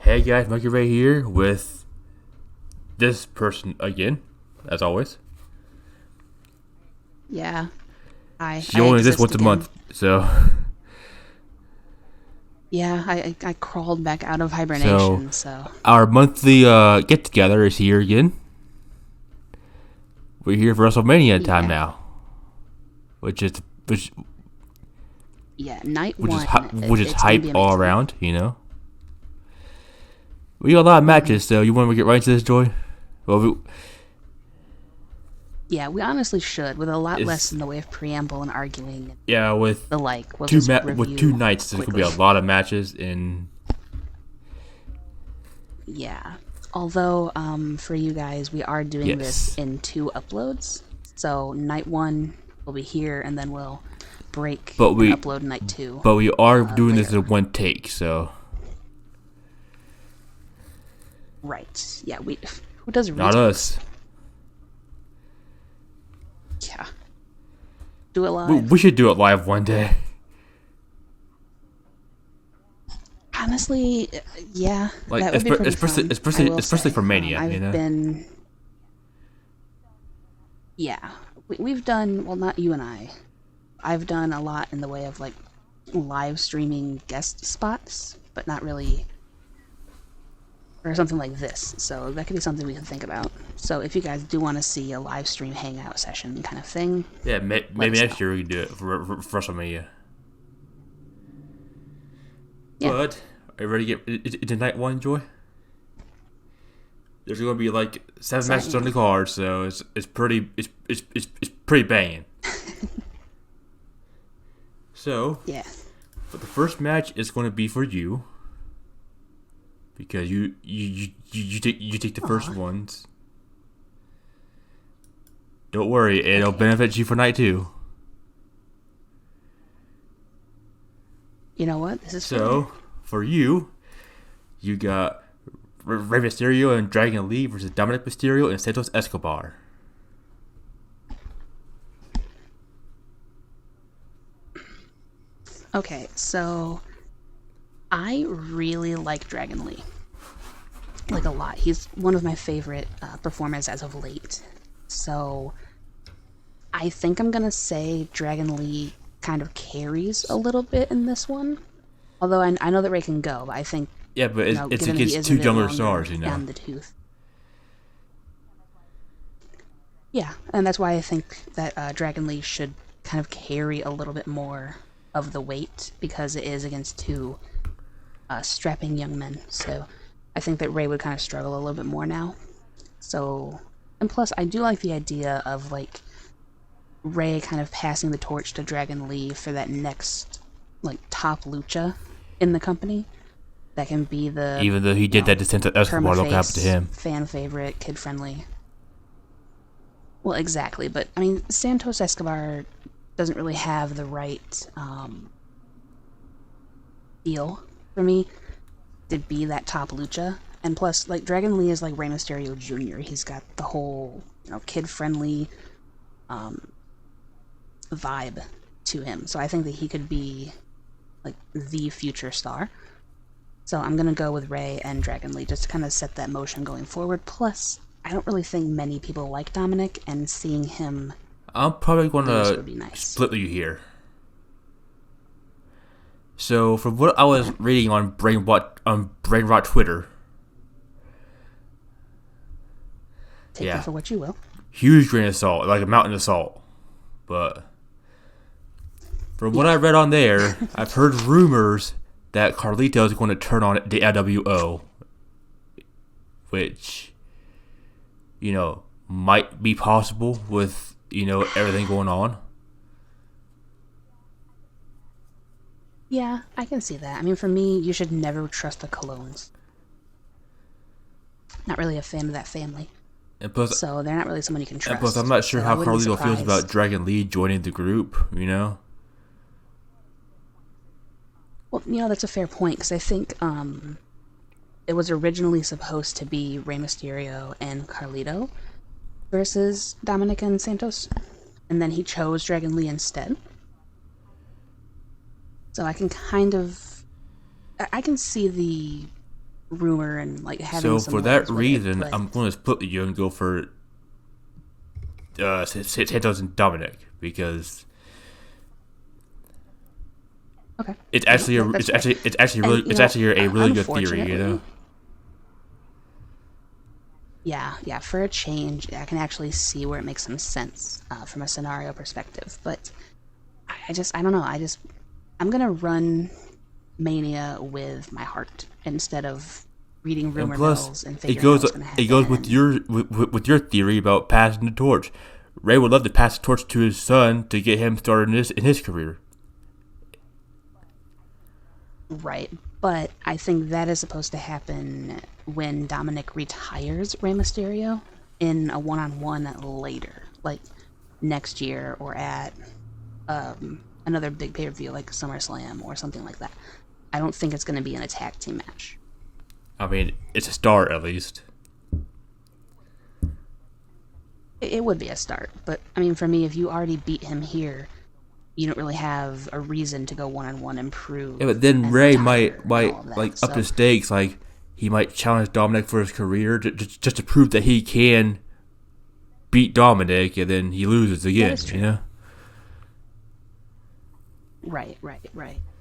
Hey guys, Mikey Ray here with this person again, as always. Yeah, She I only does this exist once a again. month, so Yeah, I crawled back out of so hibernation, so our monthly get together is here again. We're here for WrestleMania time yeah, now, which is which yeah. Night which is one, which is it's gonna hype be all amazing. around. We got a lot of hmm matches, so you want to get right into this, Joy? Well, Yeah, we honestly should, with a lot less it's in the way of preamble and arguing and yeah with the like. We'll two just with two review nights. There's gonna be quickly. a lot of matches in. Yeah. Although, for you guys, we are doing this Yes, in two uploads. So night one will be here, and then we'll break but and we upload night two but we are doing this later. in one take, so Right. Yeah. We. Who does not retakes? us. Yeah. Do it We live. should do it live one day. Honestly, yeah, Like that would be pretty especially fun. I especially will especially say. for Mania, I've been, yeah, we've done, well, not you and I. I've done a lot in the way of like live streaming guest spots, but not really, or something like this. So that could be something we could think about. So if you guys do want to see a live stream hangout session kind of thing, Yeah, let maybe us know. next year we can do it for WrestleMania. Yeah, But are you ready to get into night one, Joy? There's gonna be like seven matches on the certainly. card, so it's pretty it's pretty banging. So, Yeah. but the first match is going to be for you because you take the first Aw, ones. Don't worry, it'll okay. benefit you for night two. You know what? This is fair. So, for you, you got Rey Mysterio and Dragon Lee versus Dominic Mysterio and Santos Escobar. Okay, so I really like Dragon Lee. Like a lot. He's one of my favorite performers as of late. So I think I'm gonna say Dragon Lee kind of carries a little bit in this one. Although I know that Ray can go, but I think, Yeah, but it's given that he against is a two bit younger longer stars, you know. on the tooth. Yeah, and that's why I think that Dragon Lee should kind of carry a little bit more of the weight because it is against two strapping young men. So I think that Ray would kind of struggle a little bit more now. So, and plus, I do like the idea of like Ray kind of passing the torch to Dragon Lee for that next like top lucha in the company that can be the Even though he you did know that to Santos Escobar, look what happened to permaface him. fan favorite kid friendly. Well, exactly, but I mean Santos Escobar doesn't really have the right feel for me to be that top lucha. And plus, like Dragon Lee is like Rey Mysterio Jr. He's got the whole kid friendly vibe to him. So I think that he could be like the future star. So I'm gonna go with Ray and Dragon Lee just to kind of set that motion going forward. Plus, I don't really think many people like Dominic, and seeing him I'm probably lose gonna would be nice. split you here. So, from what I was Okay, reading on Brain Rot Twitter, take that yeah, for what you will. huge grain of salt, like a mountain of salt. But from what Yeah, I read on there, I've heard rumors that Carlito is going to turn on the NWO, which might be possible with everything going on. yeah, I can see that. I mean, for me, you should never trust the Colognes. Not really a fan of that family, And plus, so they're not really someone you can I'm trust. not sure So I how wouldn't be Carlito feels about surprised. Dragon Lee joining the group. Well, that's a fair point because I think it was originally supposed to be Rey Mysterio and Carlito versus Dominic and Santos, and then he chose Dragon Lee instead. So I can kind of, I can see rumor and like having So some for that legs with it. reason, But I'm going to split with you and go for Santos and Dominic because okay, it's no, actually that's fair. And it's actually a really good theory, you know. unfortunately, yeah, for a change, I can actually see where it makes some sense from a scenario perspective. But I don't know. I'm gonna run Mania with my heart instead of reading And rumor plus, mills and figuring out what's gonna it goes happen. with And your theory about passing the torch. Ray would love to pass the torch to his son to get him started in his career. right, but I think that is supposed to happen when Dominic retires Rey Mysterio in a one-on-one later, like next year or at another big pay-per-view like SummerSlam or something like that. I don't think it's going to be in a tag team match. I mean, it's a start at least. It would be a start, but I mean, for me, if you already beat him here, you don't really have a reason to go one-on-one and prove Yeah, but then and Ray retire and all of might that. like up the So stakes. Like he might challenge Dominic for his career just to prove that he can beat Dominic, and then he loses that again. is You true. know. Right.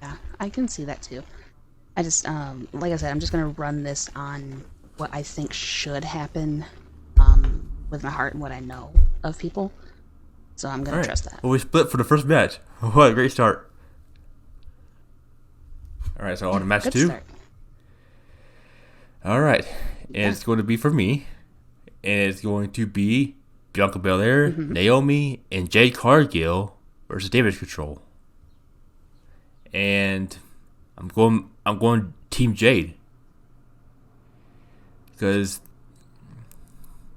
Yeah, I can see that too. I just, like I said, I'm just gonna run this on what I think should happen, with my heart and what I know of people. So I'm All gonna right. trust that. Well, we split for the first match. What a great start. All right, so on to match Good two. start. All right, and Yeah. it's going to be for me, and it's going to be Bianca Belair, Mm-hmm. Naomi, and Jade Cargill versus Damage Control. And I'm going Team Jade because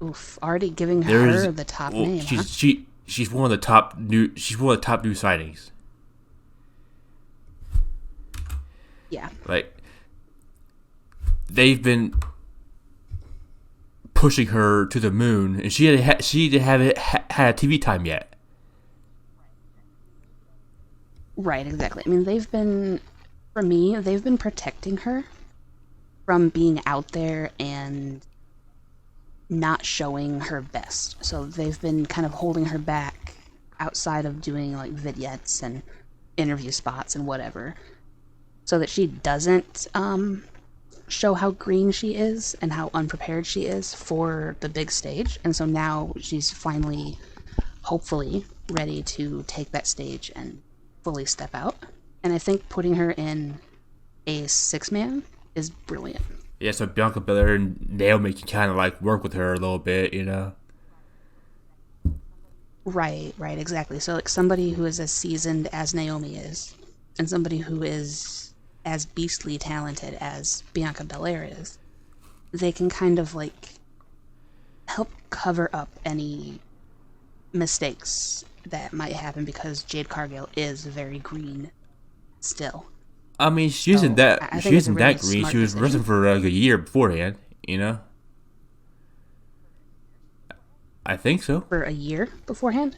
Oof, already giving there's her the top name, huh? she's one of the top new signings. Yeah. Like they've been pushing her to the moon, and she didn't have had a TV time yet. Right, exactly. I mean, for me, they've been protecting her from being out there and not showing her best. So they've been kind of holding her back outside of doing like vignettes and interview spots and whatever, so that she doesn't show how green she is and how unprepared she is for the big stage. And so now she's finally, hopefully, ready to take that stage and fully step out. And I think putting her in a six-man is brilliant. Yeah, so Bianca Belair and Naomi can kind of like work with her a little bit, you know. Right, exactly. So like somebody who is as seasoned as Naomi is, and somebody who is as beastly talented as Bianca Belair is, they can kind of like help cover up any mistakes that might happen because Jade Cargill is very green still. I mean, So I think she it's a isn't really that green. smart She was wrestling decision. for like a year beforehand, you know. I think so. For a year beforehand,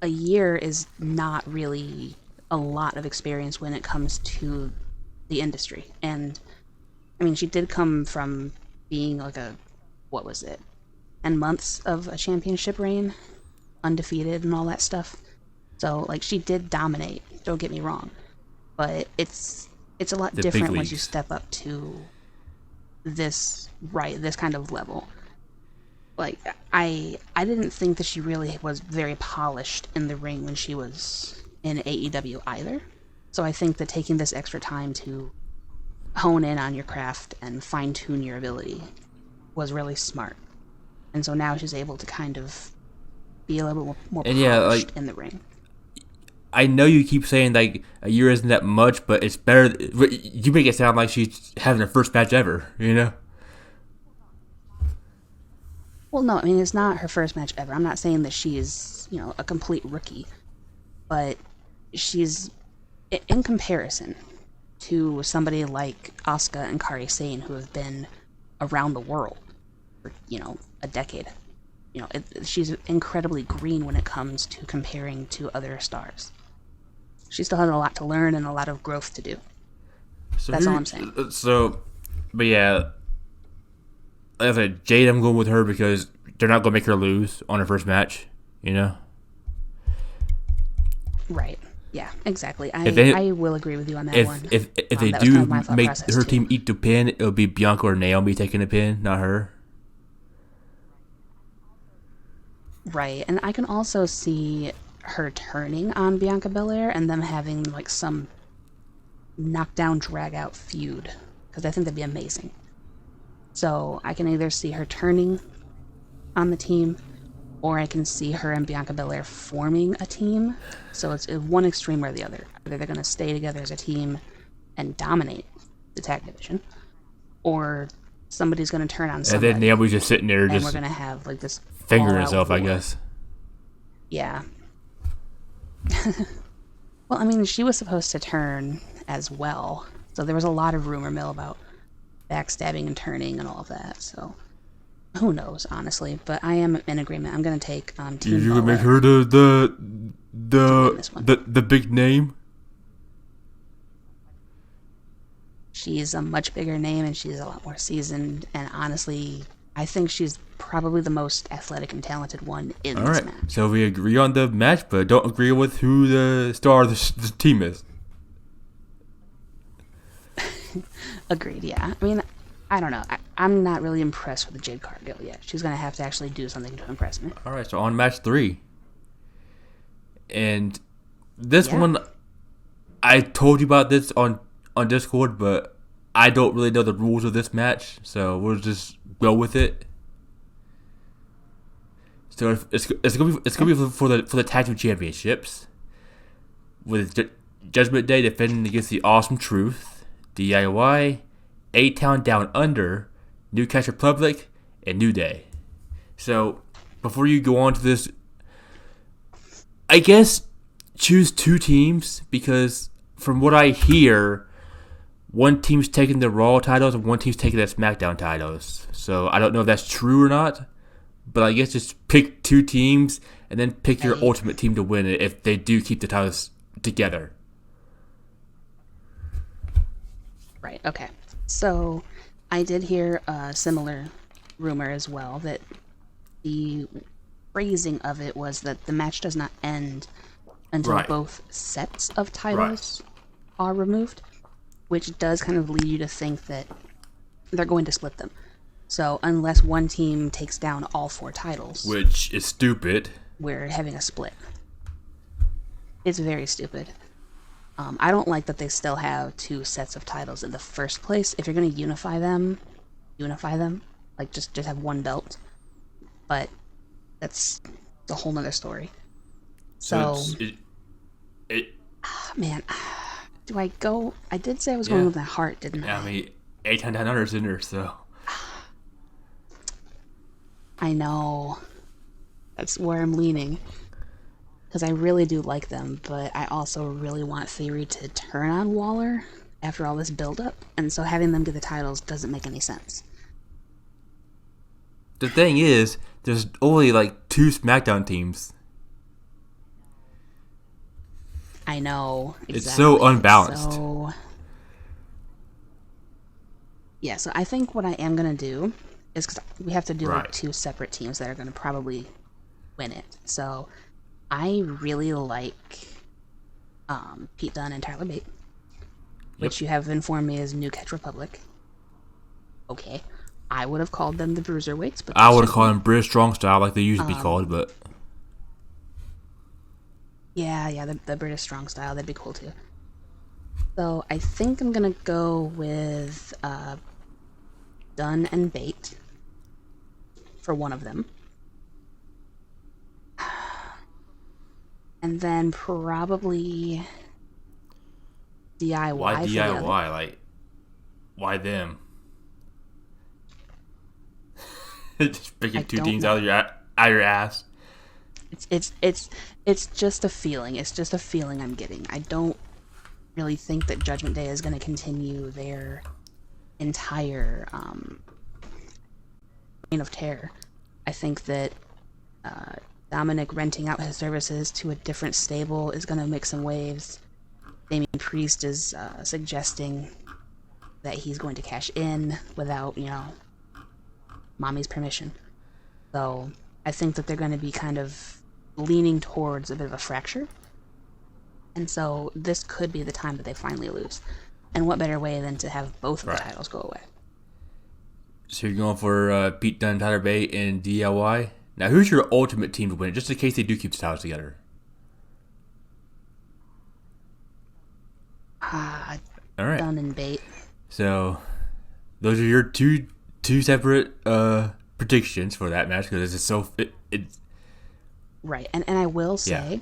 a year is not really a lot of experience when it comes to the industry. And I mean, she did come from being like what was it, 10 months of a championship reign, undefeated and all that stuff. So like she did dominate. Don't get me wrong, but it's a lot The big different once you leagues. step up to this kind of level. Like I didn't think that she really was very polished in the ring when she was in AEW either. So I think that taking this extra time to hone in on your craft and fine tune your ability was really smart. And so now she's able to kind of be a little bit more And yeah, polished like in the ring. I know you keep saying like a year isn't that much, but it's better. You make it sound like she's having her first match ever, you know. Well, no, I mean it's not her first match ever. I'm not saying that she is, a complete rookie, but she's in comparison to somebody like Asuka and Kairi Sane who have been around the world for, a decade. She's incredibly green when it comes to comparing to other stars. She still has a lot to learn and a lot of growth to do. So That's all I'm saying. but yeah, like I said, Jade, I'm going with her because they're not going to make her lose on her first match. You know, Right. Yeah, exactly. if they I will agree with you on that one. if they That was kind do of my thought make process her too. team eat the pin, it'll be Bianca or Naomi taking the pin, not her. Right, and I can also see her turning on Bianca Belair and them having like some knockdown drag out feud because I think that'd be amazing. So I can either see her turning on the team, or I can see her and Bianca Belair forming a team. So it's one extreme or the other. Either they're going to stay together as a team and dominate the tag division, or somebody's going to turn on And then somebody, Naomi's just sitting there, and we're just going to have like this fingering all-out herself, war. I guess. Yeah. Well, I mean, she was supposed to turn as well, so there was a lot of rumor mill about backstabbing and turning and all of that. So who knows, honestly? But I am in agreement. I'm gonna take Team You gonna make Belair her to win this one. the big name? She's a much bigger name and she's a lot more seasoned. And honestly, I think she's probably the most athletic and talented one in All this right, match. so we agree on the match, but don't agree with who the star of the team is. Agreed. Yeah. I mean, I don't know. I'm not really impressed with Jade Cargill yet. She's gonna have to actually do something to impress me. All right, so on match 3, and this Yeah. one, I told you about this on Discord, but I don't really know the rules of this match, so we'll just go with it. So it's gonna be for the tag team championships, with Judgment Day defending against the Awesome Truth, DIY, A-Town Down Under, New Catch Republic, and New Day. So before you go on to this, I guess choose 2 teams, because from what I hear, one team's taking the Raw titles and one team's taking the SmackDown titles. So I don't know if that's true or not, but I guess just pick 2 teams and then pick your ultimate team to win it if they do keep the titles together. Right, okay. So I did hear a similar rumor as well that the phrasing of it was that the match does not end until Right. both sets of titles are removed, which does kind of lead you to think that they're going to split them. So unless one team takes down all 4 titles, Which is stupid. we're having a split. It's very stupid. I don't like that they still have 2 sets of titles in the first place. If you're going to unify them. Like, just have one belt. But that's a whole nother story. So man, do I go? I did say I was going with my heart, didn't I? I mean, A-Town Down Under's in there, so. I know. That's where I'm leaning. Because I really do like them, but I also really want Theory to turn on Waller after all this build-up, and so having them get the titles doesn't make any sense. The thing is, there's only like 2 SmackDown teams. I know. Exactly. It's so unbalanced. So I think what I am going to do is, because we have to do like Right. 2 separate teams that are going to probably win it. So I really like Pete Dunne and Tyler Bate, which you have informed me is New Catch Republic. Okay. I would have called them the Bruiserweights, but I would have called them British Strong Style like they used to be called, but yeah, the British Strong Style, that'd be cool too. So I think I'm gonna go with Dunn and Bate for one of them. And then probably DIY. why for the other. DIY? Like, why them? Just picking 2 don't teams know. out of your ass. It's just a feeling. It's just a feeling I'm getting. I don't really think that Judgment Day is going to continue their entire reign of terror. I think that Dominic renting out his services to a different stable is going to make some waves. Damien Priest is suggesting that he's going to cash in without, mommy's permission. So I think that they're going to be kind of leaning towards a bit of a fracture. And so this could be the time that they finally lose. And what better way than to have both of the titles go away? So you're going for Pete Dunne, Tyler Bate, and DIY? Now, who's your ultimate team to win, just in case they do keep the titles together? All right. Dunne and Bate. So, those are your two separate predictions for that match, because it's so... It's right, and I will say,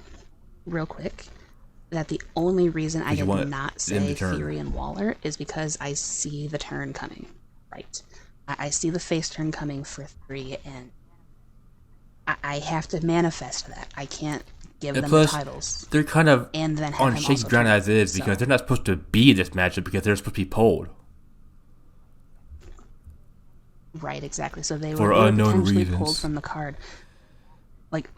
real quick, that the only reason I did not say Theory and Waller is because I see the turn coming. Right. I see the face turn coming for 3, and I have to manifest that. I can't give them the titles. They're kind of and then on shaky ground as is, because they're not supposed to be in this matchup because they're supposed to be pulled. Right, exactly. So they were potentially pulled from the card. Like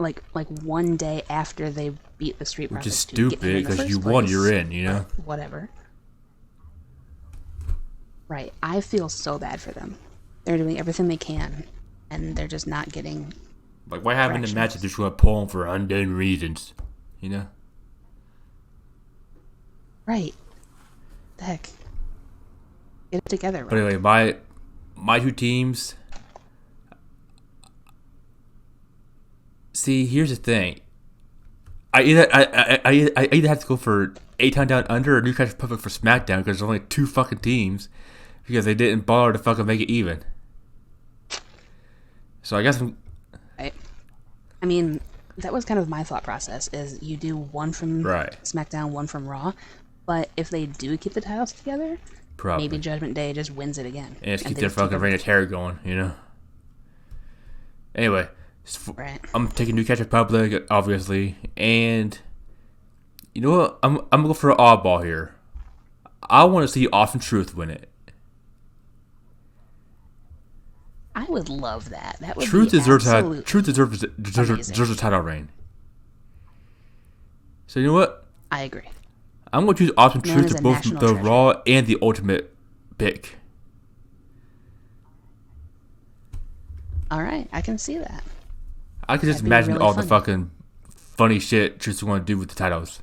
one day after they beat the Street Profits. Which is stupid, because you won, you're in, Whatever. Right. I feel so bad for them. They're doing everything they can, and they're just not getting... Like, why having a match if they're just going to pull them for unknown reasons, Right. The heck. Get it together, right? But anyway, my two teams... See, here's the thing. I either have to go for 8-Town Down Under or Newcastle Public for SmackDown, because there's only 2 fucking teams, because they didn't bother to fucking make it even. So I guess I mean, that was kind of my thought process, is you do one from SmackDown, one from Raw, but if they do keep the titles together, maybe Judgment Day just wins it again. And just keep their fucking reign of terror going, Anyway, I'm taking Newcastle Public, obviously, and you know what? I'm gonna go for an oddball here. I want to see Awesome Truth win it. I would love that. That would Truth be deserves deserves a title reign. So you know what? I agree. I'm going to choose Awesome Truth to both the Raw and the Ultimate pick. All right, I can see that. I can just imagine all the fucking funny shit Truth's going to do with the titles,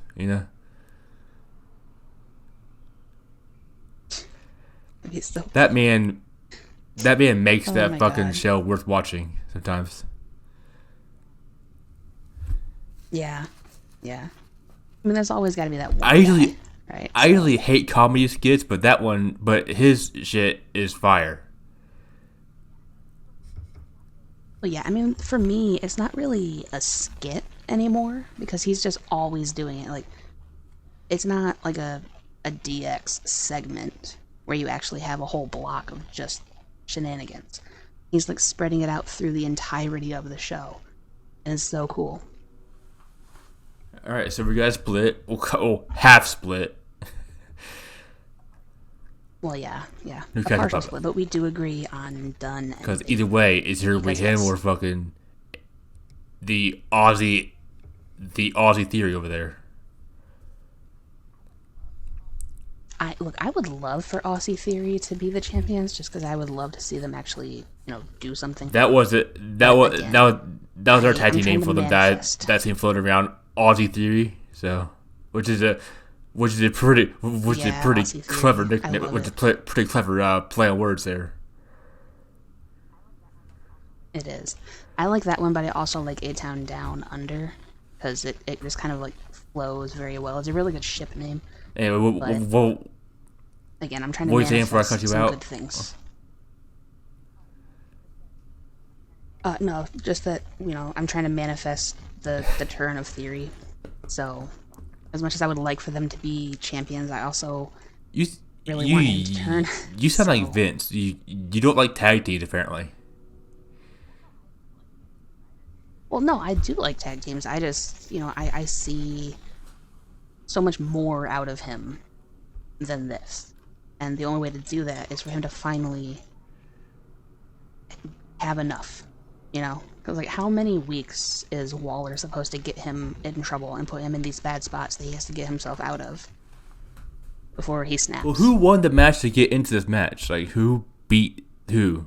That man makes that fucking show worth watching sometimes. Yeah. I mean, there's always got to be that one I usually guy, right? hate comedy skits, but his shit is fire. Well, yeah, I mean, for me, it's not really a skit anymore, because he's just always doing it. Like, it's not like a DX segment where you actually have a whole block of just shenanigans. He's like spreading it out through the entirety of the show, and it's so cool. All right, so we got split. We'll half split. Well, yeah, a partial split, but we do agree on Dunne. Because either way, it's either with him or fucking the Aussie Theory over there. I would love for Aussie Theory to be the champions, just because I would love to see them actually, do something. That was it. That was our tag team name for them. That team floated around, Aussie Theory. So, which is a pretty clever nickname, which is pretty clever play on words there. It is. I like that one, but I also like 8-Town Down Under, because it just kind of like flows very well. It's a really good ship name. Anyway, again, I'm trying to manifest some good things. No, just that, I'm trying to manifest the turn of Theory. So, as much as I would like for them to be champions, I also really want him to turn. You sound like Vince. You don't like tag teams, apparently. Well, no, I do like tag teams. I just, I see so much more out of him than this. And the only way to do that is for him to finally have enough, Because, how many weeks is Waller supposed to get him in trouble and put him in these bad spots that he has to get himself out of before he Well, snaps. who won the match to get into this match? Like, who beat who?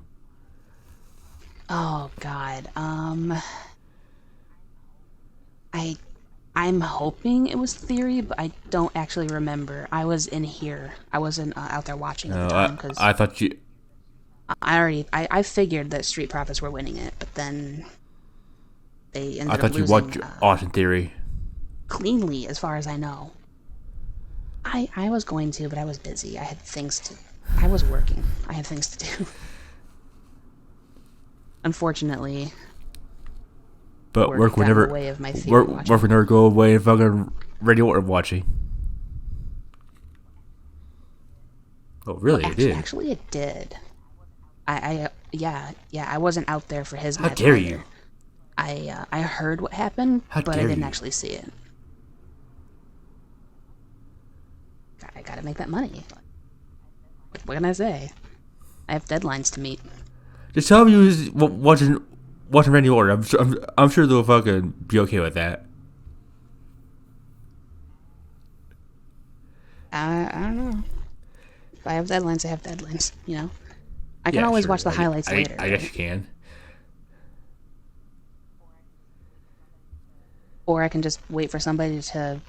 Oh God. I I'm hoping it was Theory, but I don't actually remember. I was in here. I wasn't out there watching at the No, time because I thought you. I figured that Street Profits were winning it, but then they I ended up thought you losing watched Austin Theory. cleanly, as far as I know. I was going to, but I was busy. I was working. I had things to do. Unfortunately, But work would got in the never. way of my theory watching. Work would never go away if fucking Radio Orton watching. Oh, really? It did. Actually, it did. Yeah, I wasn't out there for his How match dare either. you? I heard what happened, How but I dare didn't you. actually see it. I gotta make that money. What can I say? I have deadlines to meet. Just tell me you was watching Randy Orton. I'm sure they'll fucking be okay with that. I don't know. If I have deadlines, I have deadlines. You know, I can Yeah, always sure. watch the highlights later. I guess right? you can. Or I can just wait for somebody to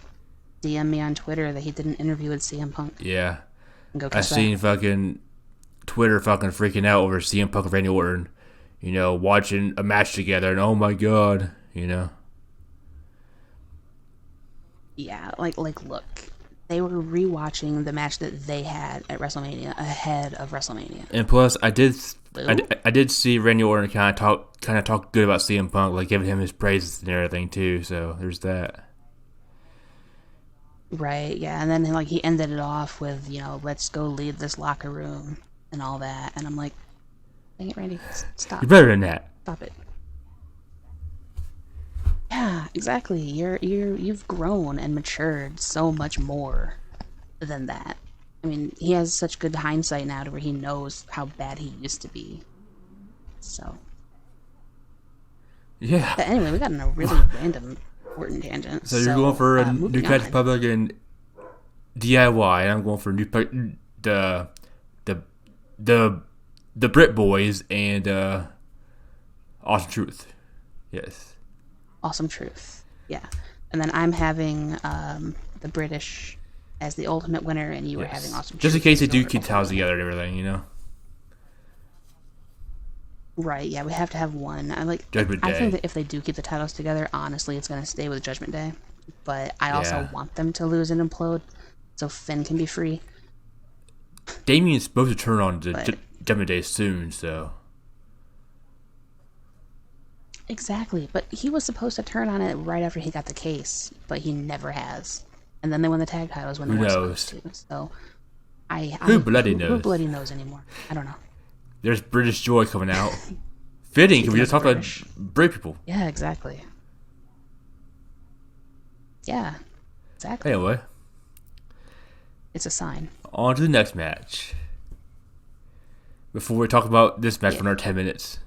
DM me on Twitter that he did an interview with CM Punk Yeah. and go I catch that. seen fucking Twitter fucking freaking out over CM Punk and Randy Orton, watching a match together, and oh my god, Yeah, look, they were rewatching the match that they had at WrestleMania ahead of WrestleMania. And plus, I Boo. did see Randy Orton kind of talk good about CM Punk, like giving him his praises and everything too. So there's that. Right, yeah, and then he ended it off with, let's go lead this locker room and all that, and I'm like, dang it, Randy, stop. You're better than that. Stop it. Yeah, exactly. You've grown and matured so much more than that. I mean, he has such good hindsight now to where he knows how bad he used to be. So, Yeah. but anyway, we got on a really random Orton tangent. So you're going for a moving New Catch on. Public and DIY, and I'm going for the Brit Boys and Awesome Truth. Yes. Awesome Truth. Yeah. And then I'm having the British as the ultimate winner, and you were having Awesome Just in Truth case they as do the keep ultimate towels winner. together and everything, Right, yeah, we have to have one. Judgment I Day. think that if they do keep the titles together, honestly, it's going to stay with Judgment Day. But I also Yeah. want them to lose and implode so Finn can be free. Damien's supposed to turn on the But- Judgment Day soon, so Exactly, but he was supposed to turn on it right after he got the case, but he never has. And then they won the tag titles when Who they were knows? supposed to. So, Who bloody Who knows? bloody knows anymore? I don't know. there's British Joy coming out. Fitting, because we just talked about British. Brit people. Yeah, exactly. Yeah, exactly. Anyway, It's a sign. on to the next match. Before we talk about this match for another 10 minutes.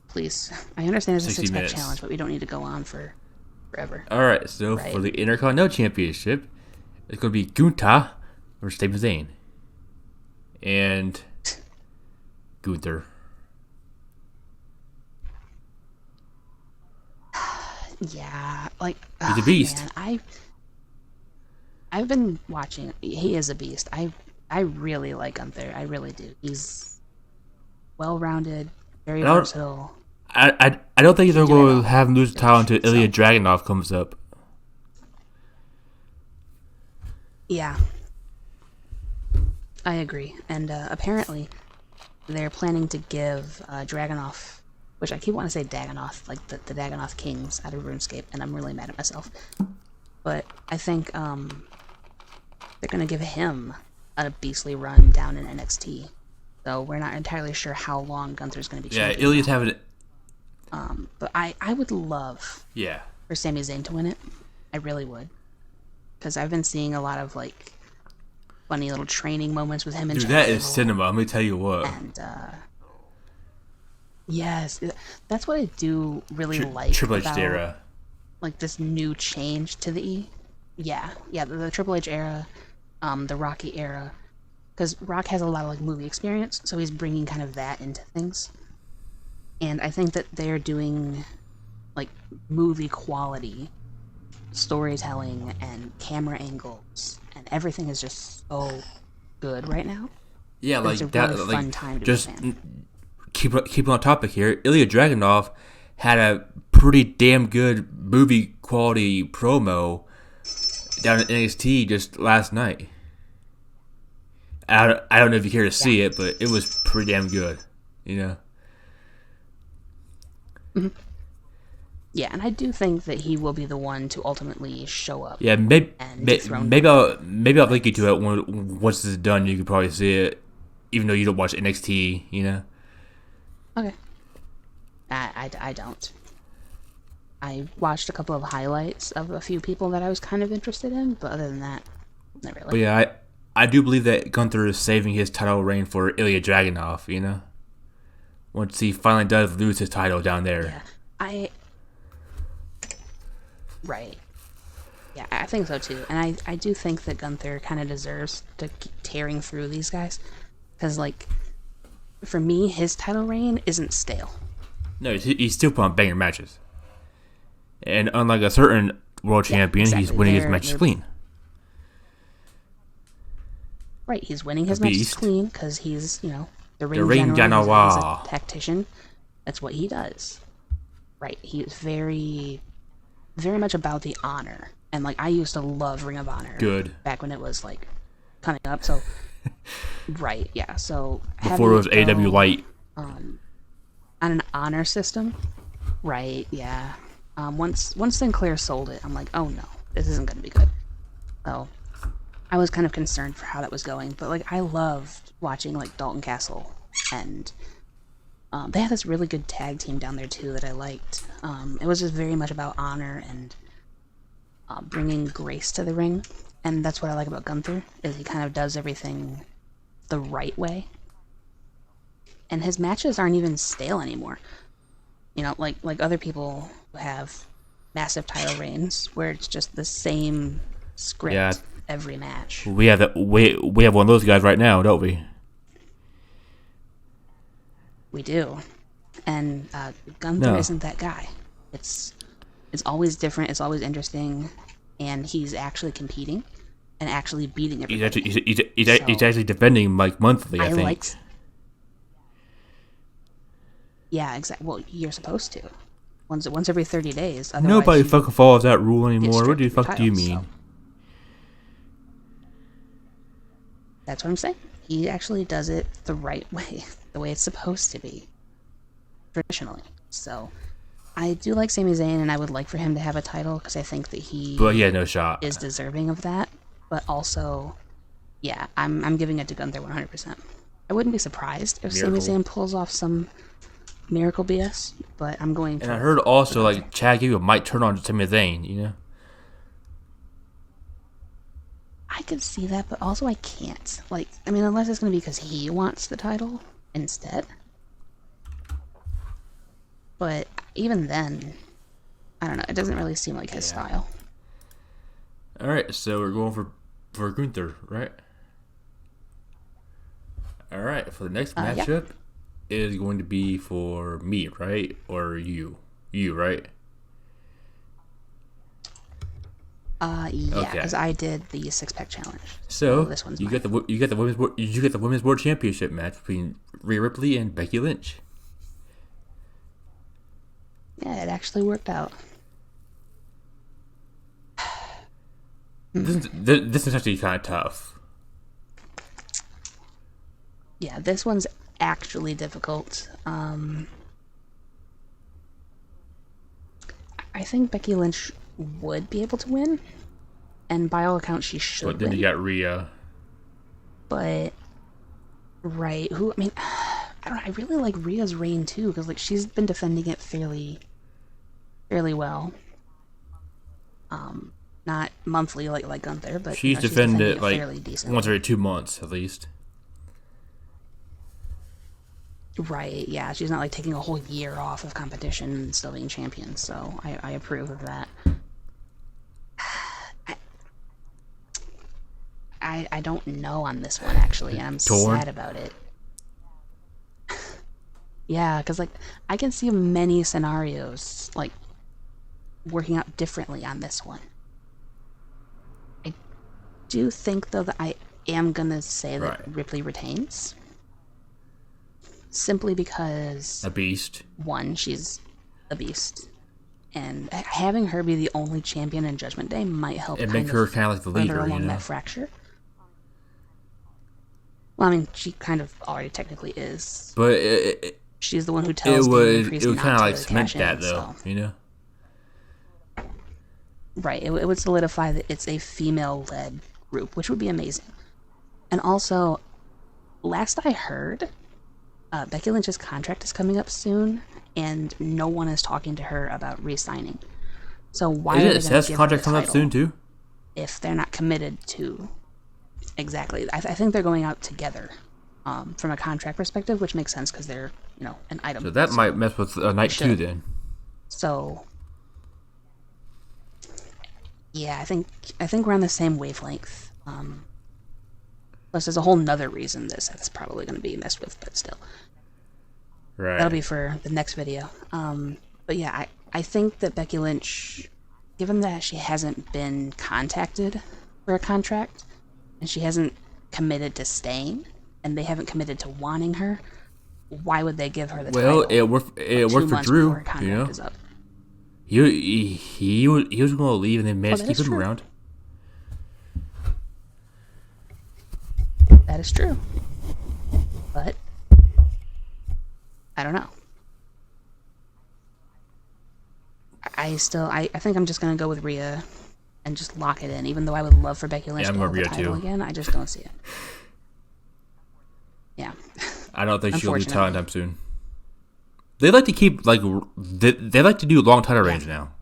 Please. I understand it's a 60 six-pack minutes. challenge, but we don't need to go on for forever. Alright, so Right. for the Intercontinental Championship, it's going to be Gunther versus Sami Zayn. And Gunther. Yeah, He's a beast. Man, I've been watching. He is a beast. I really like Gunther. I really do. He's well-rounded, very I don't- versatile. I don't think they're do it all. going to have him lose the title until So- Ilya Dragunov comes up. Yeah, I agree. And apparently, they're planning to give Dragunov, which I keep wanting to say Dagonoth, like the Dagonoth Kings out of RuneScape, and I'm really mad at myself. But I think they're going to give him a beastly run down in NXT. So we're not entirely sure how long Gunther's going to be Yeah, champion. Ilya's having it. But I would love Yeah. for Sami Zayn to win it. I really would. Because I've been seeing a lot of, funny little training moments with him and Dude, that Jack is Evil. cinema. Let me tell you what. And, yes, that's what I do really like Triple H about, era. this new change to the E. yeah, the Triple H era, the Rocky era, because Rock has a lot of like movie experience, so he's bringing kind of that into things. And I think that they're doing like movie quality storytelling and camera angles, and everything is just so good right now. Yeah, It's a like really that. fun Like time to be a just fan. keep on topic here. Ilya Dragunov had a pretty damn good movie quality promo down at NXT just last night. I don't know if you care to Yeah. see it, but it was pretty damn good. You know. Yeah, and I do think that he will be the one to ultimately show up Yeah, and dethrone Gunther. maybe I'll But link you to it once this is done. You can probably see it, even though you don't watch NXT. You know. okay, I don't. I watched a couple of highlights of a few people that I was kind of interested in, but other than that, not But really. yeah, I do believe that Gunther is saving his title reign for Ilya Dragunov. You know, once he finally does lose his title down there. Yeah, I right. Yeah, I think so too, and I do think that Gunther kind of deserves to keep tearing through these guys, because like for me, his title reign isn't stale. No, he's still putting on banger matches. And unlike a certain world Yeah, champion, he's exactly. winning his matches They're clean. right. He's winning A his matches beast. clean because he's the The ring ring general. He's a Genoa. tactician. That's what he does. Right. He is very much about the honor. And like I used to love Ring of Honor Good. back when it was like coming up. So right, yeah. So Before having it was it AW go Light. on an honor system, right? Yeah. Once Sinclair sold it, I'm like, oh no, this isn't going to be good. So I was kind of concerned for how that was going, but like I loved watching like Dalton Castle, and they had this really good tag team down there too that I liked. It was just very much about honor and bringing grace to the ring, and that's what I like about Gunther is he kind of does everything the right way, and his matches aren't even stale anymore. Like other people who have massive title reigns where it's just the same Yeah, script every match. we have one of those guys right now, don't we? We do, and Gunther No. isn't that guy. It's always different. It's always interesting, and he's actually competing and actually beating He's everybody. actually he's So actually defending like monthly, I I think. liked. Yeah, exactly. Well, you're supposed to once every 30 days. Nobody Otherwise, you fucking follows that rule get anymore. What stripped the of your fuck do you titles. mean? So that's what I'm saying. He actually does it the right way, the way it's supposed to be, traditionally. So I do like Sami Zayn, and I would like for him to have a title because I think that But he yeah, no shot. is deserving of that. But also, yeah, I'm giving it to Gunther 100%. I wouldn't be surprised if Sami Miracle. Zayn pulls off some miracle BS, but I'm going And I for. heard also Gunther. like Chad Gable might turn on Sami Zayn. You know. I could see that, but also I can't. Like, I mean, unless it's going to be because he wants the title instead. But even then, I don't know. It doesn't really seem like his style. All right, so we're going for Gunther, right? All right, for the next Yeah. matchup is going to be for me, right, or you, right? Yeah, Okay. because I did the six-pack challenge. So this one's you mine. get the women's world championship match between Rhea Ripley and Becky Lynch. Yeah, it actually worked out. This is actually kind of tough. Yeah, this one's actually difficult. I think Becky Lynch would be able to win, and by all accounts, she should But then win. you got Rhea. But right, who? I mean, I don't know. I really like Rhea's reign too, because like she's been defending it fairly well. Not monthly like Gunther, but She's she's defended defending it it like fairly decently. once every 2 months at least. Right, yeah, she's not like taking a whole year off of competition and still being champion, so I approve of that. I don't know on this one, actually, and I'm Torn. sad about it. Yeah, because, like, I can see many scenarios, like, working out differently on this one. I do think, though, that I am going to say that Right. Ripley retains. Simply because, A beast. one, she's a beast. And having her be the only champion in Judgment Day might help And kind make her of kind of like the further leader, you along know? that fracture. Well, I mean, she kind of already technically is. But She's the one who it tells Damian would Priest kind not of like to cement cash in, that though, so. you know? Right, it would solidify that it's a female-led group, which would be amazing. And also, last I heard, Becky Lynch's contract is coming up soon, and no one is talking to her about re-signing. So why are they going to Seth's give contract her the coming up title soon too? if they're not committed to exactly? I think they're going out together from a contract perspective, which makes sense because they're an item. So that might mess with night 2 then. So yeah, I think we're on the same wavelength. Plus, there's a whole nother reason this is probably going to be messed with, but still. Right. That'll be for the next video. But yeah, I think that Becky Lynch, given that she hasn't been contacted for a contract, and she hasn't committed to staying, and they haven't committed to wanting her, why would they give her the title? Well, it worked for Drew, her contract you know? is up? He was going to leave and they managed to keep him around. That is true. But I don't know. I think I'm just gonna go with Rhea and just lock it in, even though I would love for Becky Lynch to hold the title again. I just don't see it. Yeah. I don't think she'll lose title anytime soon. They like to keep they like to do long title reigns now.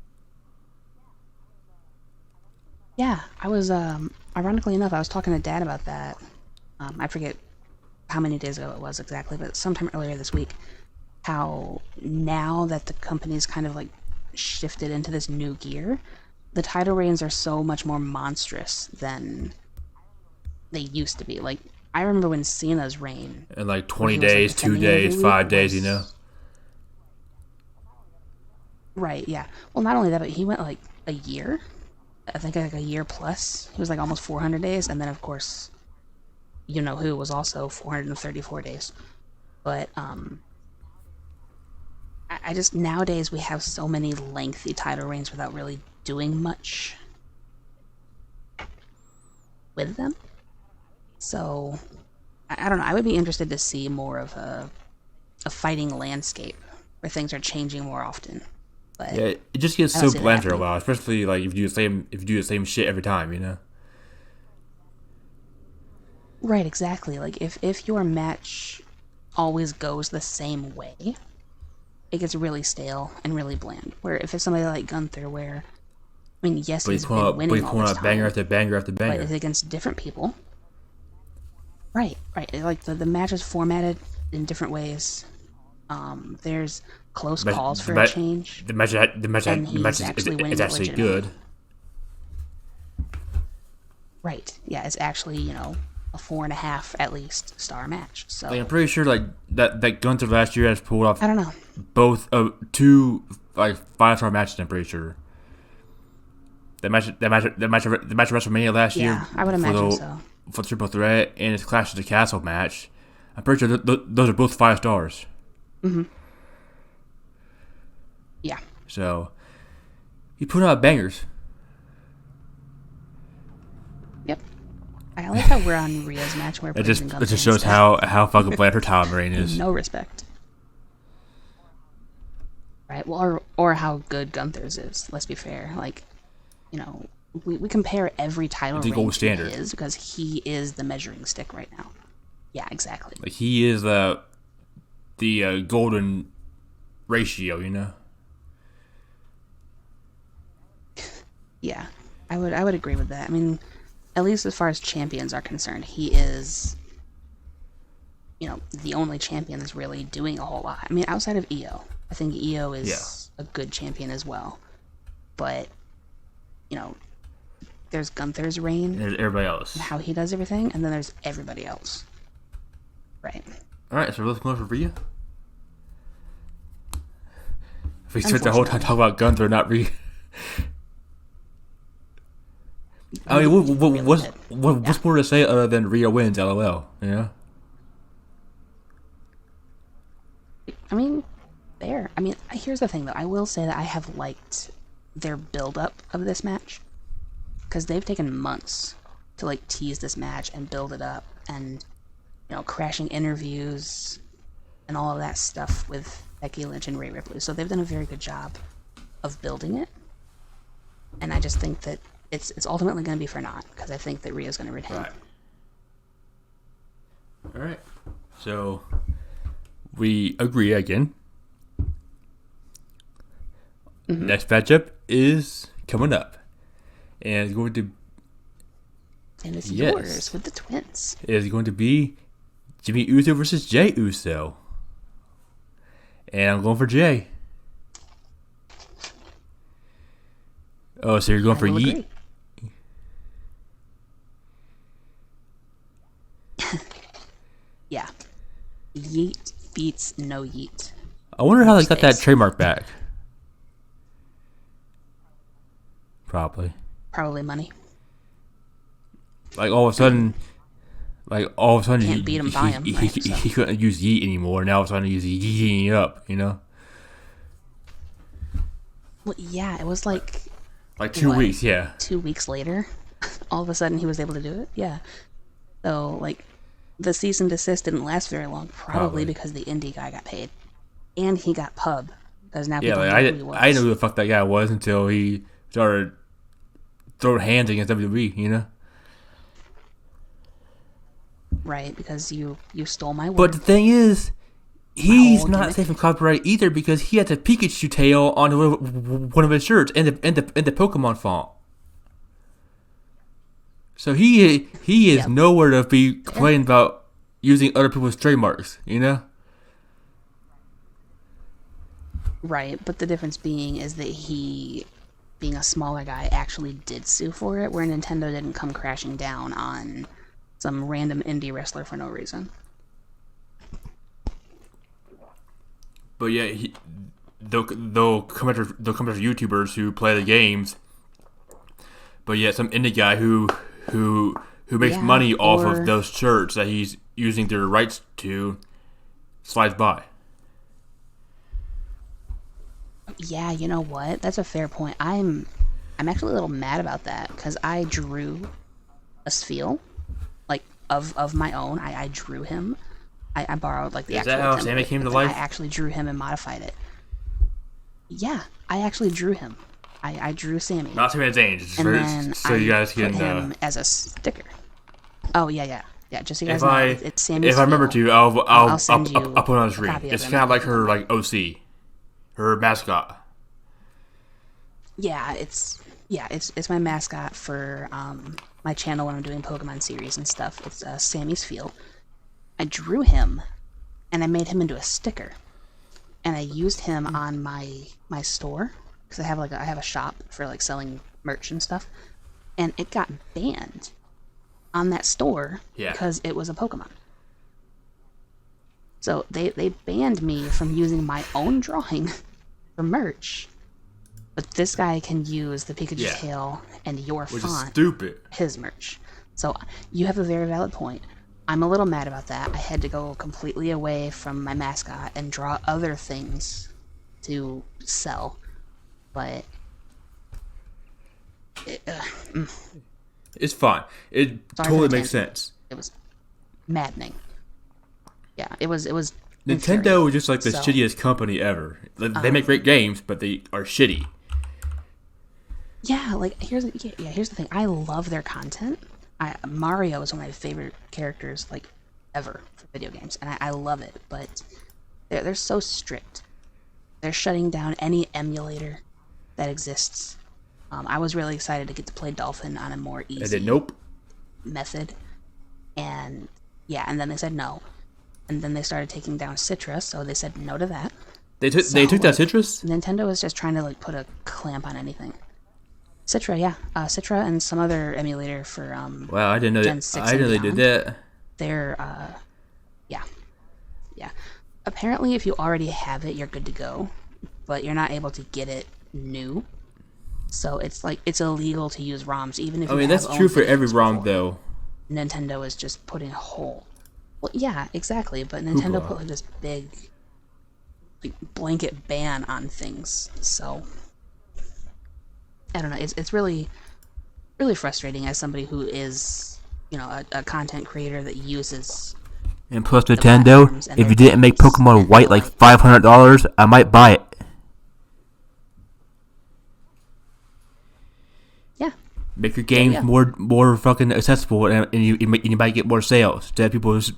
Yeah, I was ironically enough, I was talking to Dad about that. I forget how many days ago it was exactly, but sometime earlier this week. How now that the company's kind of like shifted into this new gear, the title reigns are so much more monstrous than they used to be. Like, I remember when Cena's reign, in like 20 days, 2 days, 5 days, you know. Right, yeah. Well, not only that, but he went like a year. I think like a year plus. He was like almost 400 days, and then of course, you know who was also 434 days. But I just, nowadays we have so many lengthy title reigns without really doing much with them. So I don't know. I would be interested to see more of a fighting landscape where things are changing more often. But yeah, it just gets so bland for a while, especially like if you do the same shit every time, you know. Right, exactly. Like if your match always goes the same way, it gets really stale and really bland. Where if it's somebody like Gunther, where I mean, yes, he's been winning all this time, banger after banger after banger, but it's against different people. Right. Like the match is formatted in different ways. There's close calls for a change. The match is actually good. Right. Yeah, it's actually, a 4.5 at least star match. So like, I'm pretty sure like that Gunther last year has pulled off. I don't know. Both two like 5-star matches. I'm pretty sure. The match at WrestleMania last year. Yeah, I would imagine so. For the Triple Threat and his Clash of the Castle match, I'm pretty sure those are both 5 stars. Mm-hmm. Yeah. So he put out bangers. Yep. I like how we're on Rhea's match where it just shows how fucking bland her title reign is. No respect. Right. Well, or how good Gunther's is. Let's be fair. Like, we compare every title reign gold standard to his because he is the measuring stick right now. Yeah, exactly. Like he is the golden ratio, you know. Yeah, I would agree with that. I mean, at least as far as champions are concerned, he is, the only champion that's really doing a whole lot. I mean, outside of Io, I think Io is a good champion as well. But, there's Gunther's reign, and there's everybody else. and how he does everything, and then there's everybody else. Right. All right, so let's go for Rhea. If we spent the whole time talking about Gunther, not Rhea. I mean, what's more to say other than Rhea wins? LOL. You know. I mean, there. I mean, here's the thing, though. I will say that I have liked their build-up of this match, because they've taken months to like tease this match and build it up, and crashing interviews and all of that stuff with Becky Lynch and Rhea Ripley. So they've done a very good job of building it, and I just think that it's ultimately going to be for naught, because I think that Rhea's going to retain. Right. All right. So we agree again. Mm-hmm. Next matchup is coming up, and it's going to. And it's yours with the twins. It is going to be Jimmy Uso versus Jay Uso, and I'm going for Jay. Oh, so you're going for Yeet? Yeah. Yeet beats no Yeet. I wonder how they got that trademark back. Probably money. Like all of a sudden, Can't beat him by him. He couldn't use Yeet anymore. Now all of a sudden he's yeeting up, Well, yeah, it was like 2 weeks, yeah. 2 weeks later, all of a sudden he was able to do it, yeah. So, the cease and desist didn't last very long, probably because the indie guy got paid. And he got pub, because now people know who he was. I didn't know who the fuck that guy was until he started throwing hands against WWE, Right, because you stole my word. But the thing is, he's not safe from copyright either, because he has a Pikachu tail on one of his shirts and the Pokemon font. So he is nowhere to be complaining about using other people's trademarks, Right, but the difference is that he, being a smaller guy, actually did sue for it, where Nintendo didn't come crashing down on some random indie wrestler for no reason. But yeah, they'll come after YouTubers who play the games. But yeah, some indie guy who makes money off of those shirts that he's using their rights to slides by. Yeah, you know what? That's a fair point. I'm actually a little mad about that, because I drew a Sfeel, of my own. I drew him. I borrowed the actual. Is that how Sammy came to life? I actually drew him and modified it. Yeah, I actually drew him. I drew Sammy. Not Sammy Zayn, and then so you guys can put him as a sticker. Oh yeah. Just so you guys know, it's Sammy. If I remember to, I'll send you. I'll put it on the screen. It's kind of like her OC, her mascot. Yeah, it's my mascot for my channel when I'm doing Pokemon series and stuff. It's Sammy's Sfeel. I drew him, and I made him into a sticker, and I used him on my store, because I have a shop for selling merch and stuff, and it got banned on that store because it was a Pokemon. So they banned me from using my own drawing for merch. But this guy can use the Pikachu tail and your font. Which is stupid. His merch. So you have a very valid point. I'm a little mad about that. I had to go completely away from my mascot and draw other things to sell. But it's fine. It totally makes sense. It was maddening. Yeah, it was. Nintendo is just the shittiest company ever. They make great games, but they are shitty. Yeah, here's the thing. I love their content. Mario is one of my favorite characters ever for video games, and I love it. But they're so strict. They're shutting down any emulator that exists. I was really excited to get to play Dolphin on a more easy method, and then they said no, and then they started taking down Citrus, so they said no to that. They took that Citrus? Nintendo is just trying to put a clamp on anything. Citra, yeah, Citra and some other emulator for Wow, I didn't know Gen that. 6 I and didn't know they did beyond. that. They're yeah, yeah. Apparently, if you already have it, you're good to go, but you're not able to get it new. So it's like it's illegal to use ROMs, even if I you mean, have that's true owned for the every games ROM, before. though. Nintendo is just putting a whole. Well, yeah, exactly. But Nintendo Hoopla. put like this big, like, blanket ban on things. So I don't know. It's really really frustrating as somebody who is a content creator that uses And plus, the Nintendo, platforms and if their you didn't make games, Pokemon and they're White like like, $500, I might buy it. yeah, Make your there you games go. more fucking accessible, and you might get more sales. Instead of people just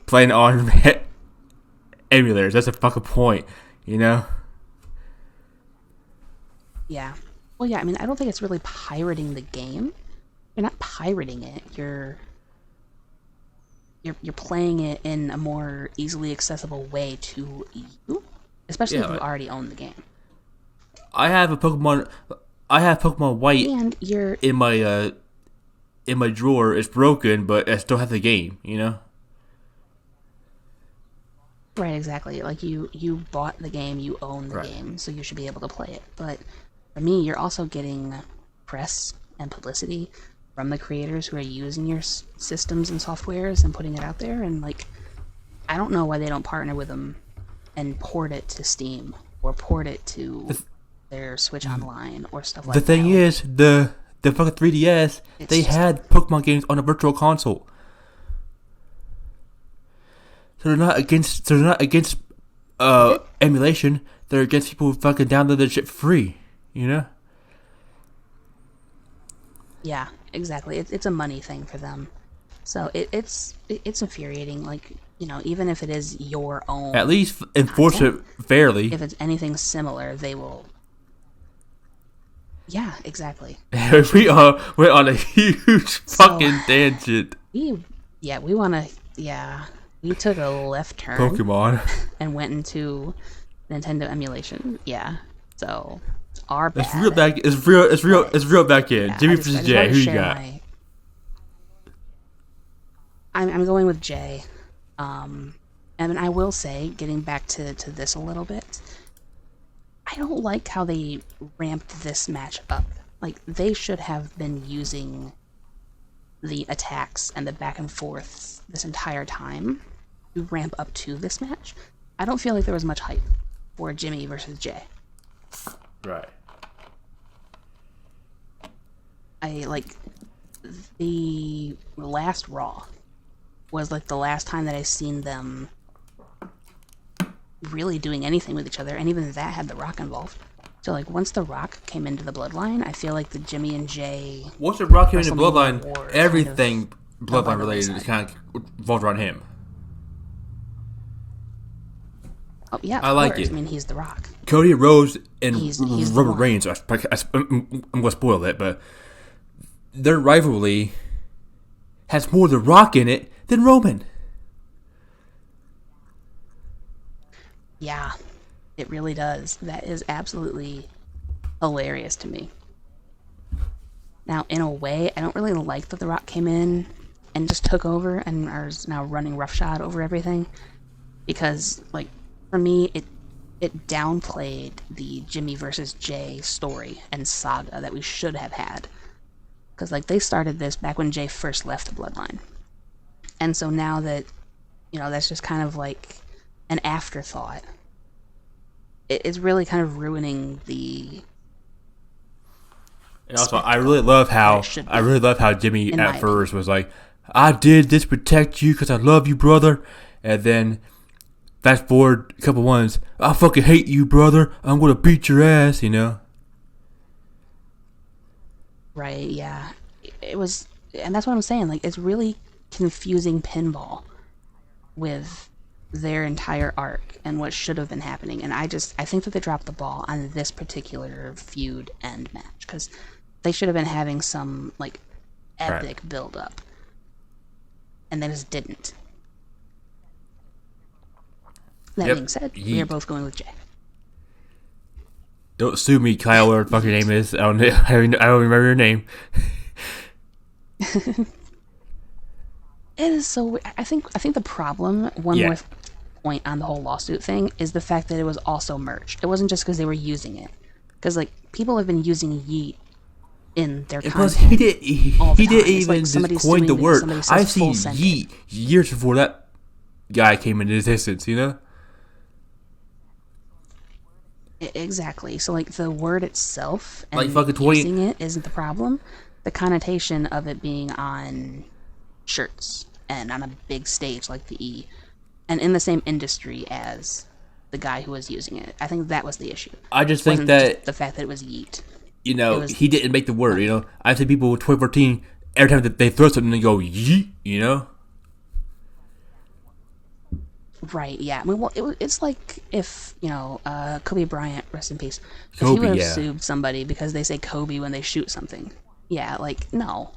playing on emulators. That's the fucking point, you know? Yeah. Well, yeah. I mean, I don't think it's really pirating the game. You're not pirating it. You're playing it in a more easily accessible way to you, especially if you Yeah, already own the game. I have a Pokemon. I have Pokemon White And you're in my drawer. It's broken, but I still have the game. You know. right, exactly. Like you bought the game, you own the Right. game, so you should be able to play it. But for me, you're also getting press and publicity from the creators who are using your systems and softwares and putting it out there. And like, I don't know why they don't partner with them and port it to Steam or port it to their Switch Online or stuff The like that. thing Like, is, the fucking 3DS, it's they just had Pokemon games on a virtual console. So they're not against. So they're not against they did. emulation. They're against people who fucking download their shit free. You know. Yeah, exactly. It's a money thing for them. So it's infuriating. Like, even if it is your At own least enforce content, it fairly. if it's anything similar, they will. Yeah, exactly. We went on a huge So fucking tangent. we want to. Yeah, we took a left turn Pokemon. and went into Nintendo emulation. Yeah, so it's our It's real bad. back. It's real. It's real. But It's real back in. yeah, Jimmy I versus just Jay. wanted to Who you share got? my. I'm going with Jay. And I will say, getting back to this a little bit, I don't like how they ramped this match up. Like, they should have been using the attacks and the back and forth this entire time to ramp up to this match. I don't feel like there was much hype for Jimmy versus Jay. Right. I like the last Raw was like the last time that I seen them really doing anything with each other, and even that had The Rock involved. So like once The Rock came into the Bloodline, I feel like the Jimmy and Jay Once the Rock came into WrestleMania Bloodline, war everything fell by Bloodline the related is wayside. kind of revolved around him. Oh yeah, I of like course. it. I mean, he's The Rock. Cody Rhodes and He's the Roman one. Reigns. I'm gonna spoil it, but their rivalry has more The Rock in it than Roman. Yeah, it really does. That is absolutely hilarious to me. Now, in a way, I don't really like that The Rock came in and just took over and is now running roughshod over everything, because, like, for me, it downplayed the Jimmy versus Jay story and saga that we should have had. Because, like, they started this back when Jay first left the Bloodline. And so now that, that's just kind of like an afterthought, it's really kind of ruining the And also, spectacle that it should be, I really love how Jimmy in at my first opinion. was like, "I did this to protect you because I love you, brother," and then fast forward a couple ones, "I fucking hate you, brother. I'm gonna beat your ass," you know. Right, yeah. It was, and that's what I'm saying. Like, it's really confusing pinball with their entire arc and what should have been happening. And I think that they dropped the ball on this particular feud and match, because they should have been having some, like, Right. epic build up. And they just didn't. That Yep. being said, we are Yeet. both going with Jay. Don't sue me, Kyle. Whatever the fuck your name is. I don't remember your name. It is so. I think the problem. One Yeah. more point on the whole lawsuit thing is the fact that it was also merged. It wasn't just because they were using it. Because like people have been using yeet in their Plus, content. he didn't even just coin the word. I've seen yeet years before that guy came into existence. You know. Exactly. So like the word itself and Like fucking 20. using it isn't the problem. The connotation of it being on shirts and on a big stage like the E, and in the same industry as the guy who was using it. I think that was the issue. I just It think wasn't that just the fact that it was yeet. you know was- he didn't make the word. You know, I've seen people with 2014 every time that they throw something they go yeet. You know. Right, yeah. I mean, well, it's like if, Kobe Bryant, rest in peace, if he Kobe, would have yeah. sued somebody because they say Kobe when they shoot something. Yeah, like, no.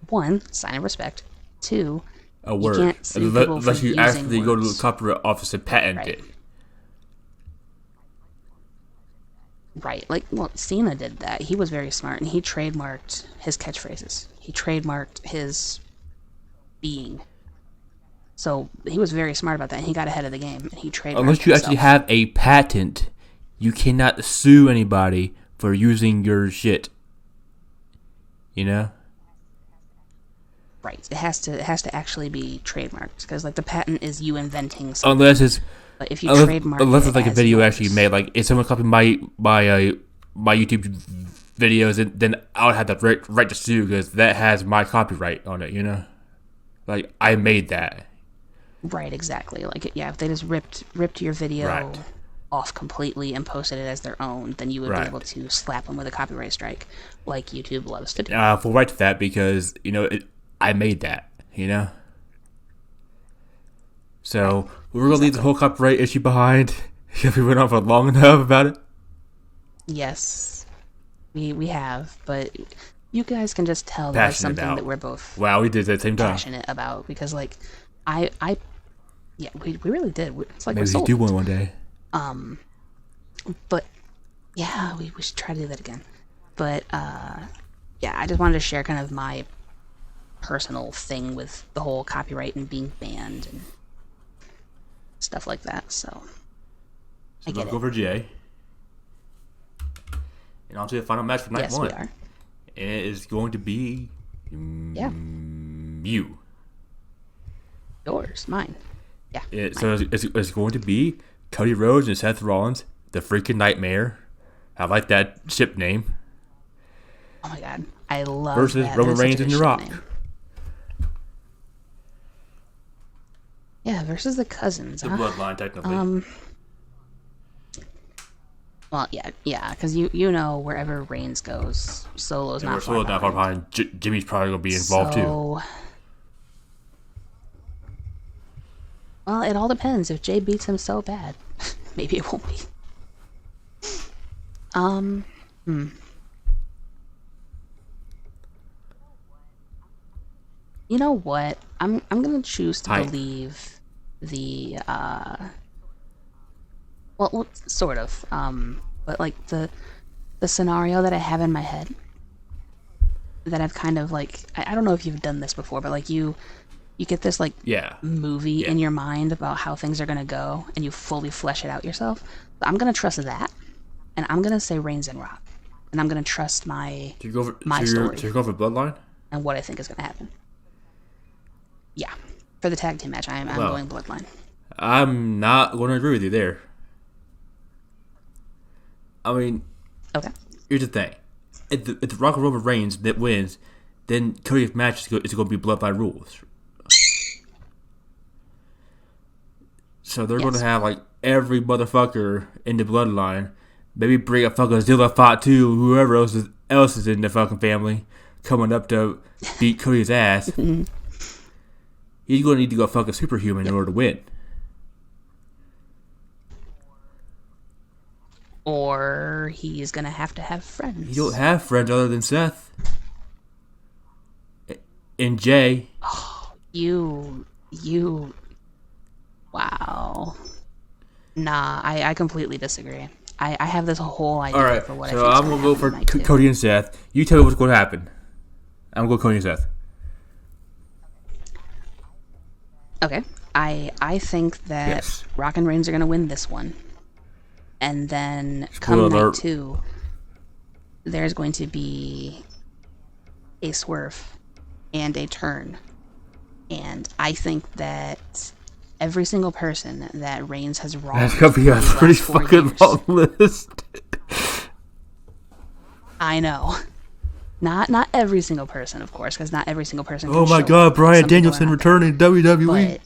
One, sign of respect. Two, A word. can't sue people Unless for you using actually go to the words. copyright office and patent Right. it. Right, like, well, Cena did that. He was very smart, and he trademarked his catchphrases. He trademarked his being. So he was very smart about that, and he got ahead of the game, and he trademarked Unless you actually himself. have a patent, you cannot sue anybody for using your shit. You know? Right, it has to actually be trademarked, because, like, the patent is you inventing something. Unless it's But if you trademark unless it it's like a as video yours, actually made. Like if someone copied my YouTube videos, then I would have the right to sue because that has my copyright on it. You know? Like I made that. Right, exactly. Like, yeah, if they just ripped your video Right. off completely and posted it as their own, then you would Right. be able to slap them with a copyright strike, like YouTube loves to do. Full right to that because you know I made that. You know. So we're gonna leave the whole copyright issue behind because we went on for long enough about it. Yes, we have, but you guys can just tell that that's Passionate something about. that we're both Wow, we did it at the same time. passionate about, because, like, yeah, we really did. It's like Maybe we're we sold. do one day. But yeah, we should try to do that again. But yeah, I just wanted to share kind of my personal thing with the whole copyright and being banned and stuff like that. So I get Let's it. go for Jay. And on to the final match for night Yes, one. we are. And it is going to be Yeah, you. yours, mine. Yeah, So it's going to be Cody Rhodes and Seth Rollins, the freaking Nightmare. I like that ship name. oh my god, I love Versus that. Roman That is such a Reigns good and The ship Rock. name. Yeah, versus the cousins. The Huh? bloodline, technically. Well, yeah, because you know wherever Reigns goes, Solo's and not we're far still not far behind. behind. Jimmy's probably going to be involved too. So, well, it all depends. If Jay beats him so bad, maybe it won't be. You know what? I'm gonna choose to Hype. believe the well, sort of. But like the scenario that I have in my head, that I've kind of like, I don't know if you've done this before, but like you get this like Yeah. movie in your mind about how things are gonna go, and you fully flesh it out yourself. But I'm gonna trust that, and I'm gonna say Reigns and Rock, and I'm gonna trust my So you go for, my so story. you're going for Bloodline? and what I think is gonna happen. Yeah, for the tag team match, I'm Well. going Bloodline. I'm not going to agree with you there. I mean, Okay. here's the thing. If the Rock and Roman Reigns that wins, then Cody's match is going to be Bloodline rules. So they're going Yes. to have like every motherfucker in the Bloodline. Maybe bring a fucking Zilla Fatu, whoever else is in the fucking family, coming up to beat Cody's ass. He's going to need to go fucking superhuman in order to win. Or he's gonna have to have friends. You don't have friends other than Seth and Jay. You. Wow. Nah, I completely disagree. I have this whole idea All right, for what I so think. I'm gonna go for Cody and Seth. You tell me what's going to happen. I'm gonna go Cody and Seth. Okay, I think that Rock and Reigns are gonna win this one, and then come night 2, there's going to be a swerve and a turn, and I think that every single person that Reigns has wronged. That's gonna be a pretty fucking long list. I know. Not every single person, of course, because not every single person. Oh my God, Bryan Danielson returning WWE.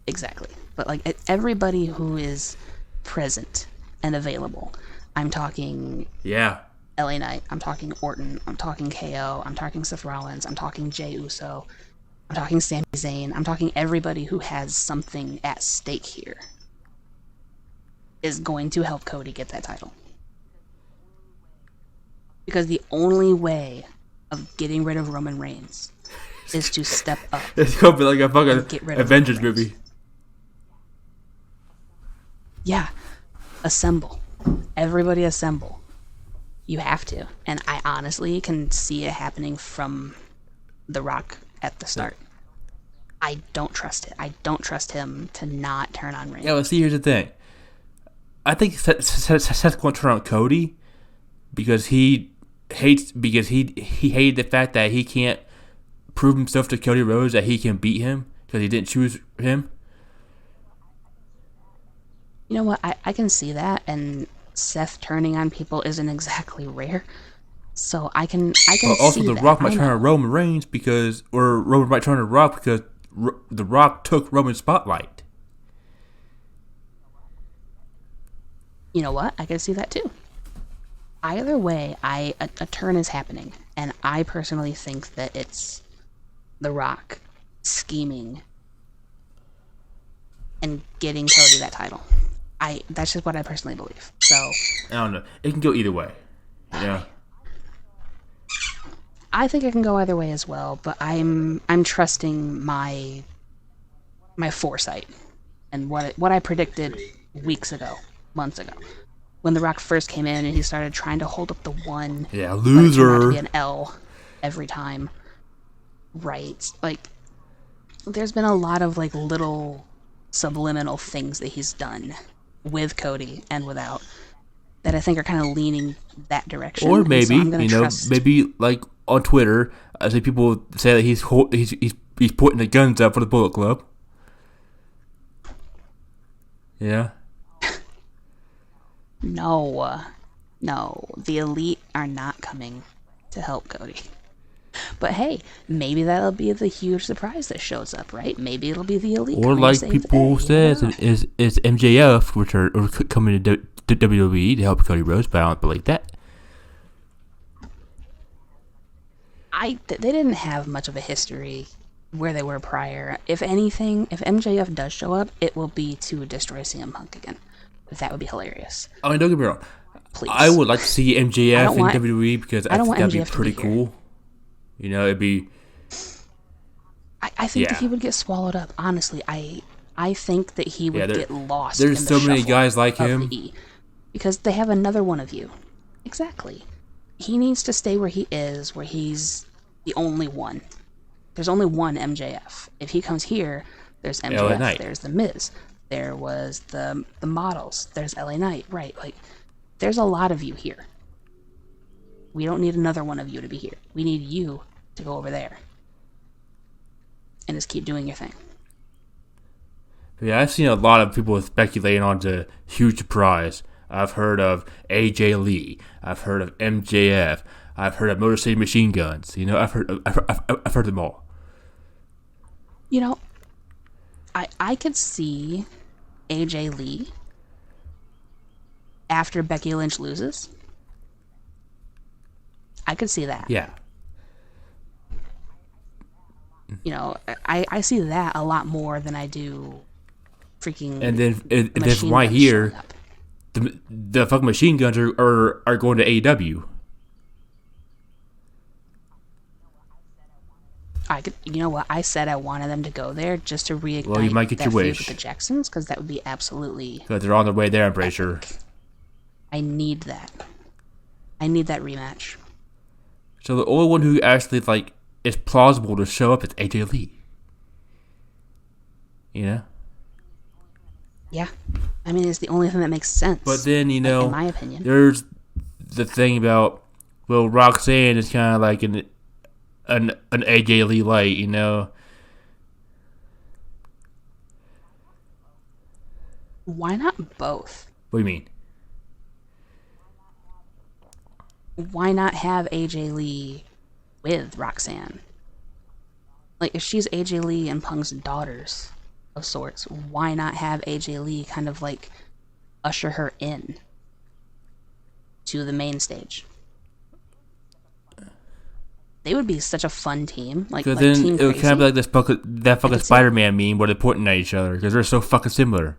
Exactly, but like everybody who is present and available. I'm talking. Yeah. LA Knight. I'm talking Orton. I'm talking KO. I'm talking Seth Rollins. I'm talking Jey Uso. I'm talking Sami Zayn. I'm talking everybody who has something at stake here is going to help Cody get that title. Because the only way of getting rid of Roman Reigns is to step up. It's gonna be like a fucking Avengers movie. Yeah. Assemble. Everybody assemble. You have to. And I honestly can see it happening from The Rock at the start. I don't trust it. I don't trust him to not turn on Reigns. Yeah, well, see, here's the thing. I think Seth's going to turn on Cody because he hated the fact that he can't prove himself to Cody Rhodes that he can beat him because he didn't choose him. You know what? I can see that, and Seth turning on people isn't exactly rare. So I can but also see The Rock might turn on Roman Reigns or Roman might turn on The Rock because The Rock took Roman's spotlight. You know what? I can see that too. Either way, a turn is happening, and I personally think that it's The Rock scheming and getting Cody that title. That's just what I personally believe. So I don't know. It can go either way. Yeah. I think it can go either way as well, but I'm trusting my foresight and what I predicted months ago, when The Rock first came in and he started trying to hold up the one. Yeah, loser. But it turned out to be an L every time. Right. Like, there's been a lot of like little subliminal things that he's done with Cody and without that I think are kind of leaning that direction. Or maybe, maybe like on Twitter, I see people say that he's putting the guns up for the Bullet Club. Yeah. No, the Elite are not coming to help Cody. But hey, maybe that'll be the huge surprise that shows up, right? Maybe it'll be the Elite. Or like people says, is MJF coming to WWE to help Cody Rhodes, but I don't believe that. They didn't have much of a history where they were prior. If anything, if MJF does show up, it will be to destroy CM Punk again. That would be hilarious. I mean, don't get me wrong. Please. I would like to see MJF in WWE because I think that'd be pretty cool. You know, it'd be. I think that he would get swallowed up. Honestly, I think that he would get lost. There's in so many guys like him because they have another one of you. Exactly. He needs to stay where he is, where he's the only one. There's only one MJF. If he comes here, there's MJF. There's The Miz. There was the models. There's LA Knight. Right. Like, there's a lot of you here. We don't need another one of you to be here. We need you to go over there. And just keep doing your thing. Yeah, I've seen a lot of people speculating on the huge surprise. I've heard of AJ Lee. I've heard of MJF. I've heard of Motor City Machine Guns. You know, I've heard them all. You know, I could see AJ Lee after Becky Lynch loses. I could see that. Yeah. You know, I see that a lot more than I do freaking. And then why here, the fucking Machine Guns are going to AEW. I could, you know what? I said I wanted them to go there just to reignite Well, you might get that your feud wish. with the Jacksons, because that would be absolutely. Because they're on their way there, I'm pretty sure. I need that. I need that rematch. So the only one who actually like is plausible to show up is AJ Lee. You know. Yeah, I mean it's the only thing that makes sense. But then you know, in my opinion, there's the thing about Roxanne is kind of like an AJ Lee light, you know. Why not both? What do you mean? Why not have AJ Lee with Roxanne? Like, if she's AJ Lee and Punk's daughters of sorts, why not have AJ Lee kind of like usher her in to the main stage? They would be such a fun team. Because then Team it would kind of be like that fucking it's Spider-Man meme where they're pointing at each other because they're so fucking similar.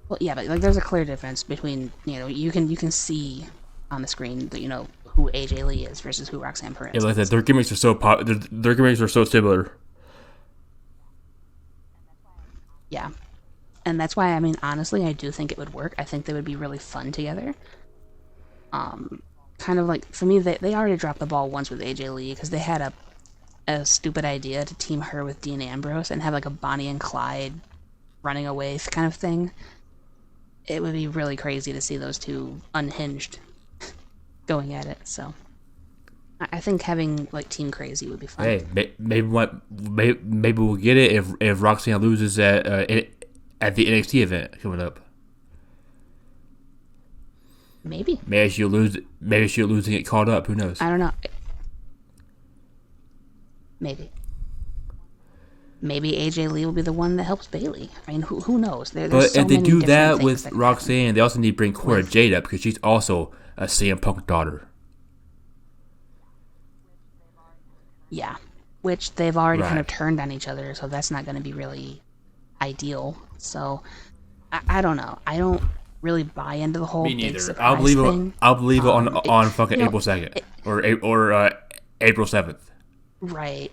Well, yeah, but like there's a clear difference between, you know, you can see on the screen that, you know, who AJ Lee is versus who Roxanne Perez. Yeah, like that. Their gimmicks are so their gimmicks are so similar. Yeah, and that's why, I mean, honestly, I do think it would work. I think they would be really fun together. Kind of like, for me, they already dropped the ball once with AJ Lee because they had a stupid idea to team her with Dean Ambrose and have like a Bonnie and Clyde running away kind of thing. It would be really crazy to see those two unhinged going at it. So I think having like Team Crazy would be fun. Hey, maybe we'll get it if Roxanne loses at the NXT event coming up. Maybe she'll lose. Maybe she'll lose and get caught up. Who knows? I don't know. Maybe AJ Lee will be the one that helps Bayley. I mean, who knows? There's but so if they many do different that things with that can Roxanne, happen. they also need to bring Cora Jade up because she's also a CM Punk daughter. Yeah, which they've already kind of Right. turned on each other, so that's not going to be really ideal. So I don't know. I don't really buy into the whole Me big neither. surprise thing. I'll believe it on fucking you know, April 2nd or April 7th. Right.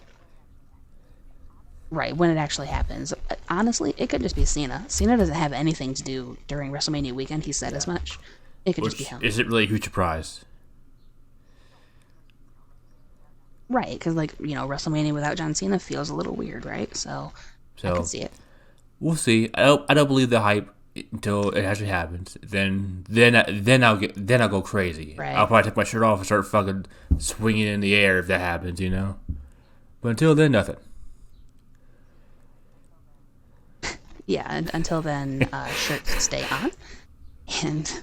Right, when it actually happens. Honestly, it could just be Cena. Cena doesn't have anything to do during WrestleMania weekend. He said as much. It could just be Which him. isn't really a huge surprise. Right, because, like, you know, WrestleMania without John Cena feels a little weird, right? So I can see it. We'll see. I don't believe the hype until it actually happens. Then I'll go crazy. Right. I'll probably take my shirt off and start fucking swinging in the air if that happens, you know. But until then, nothing. Yeah, and until then, shirts stay on. And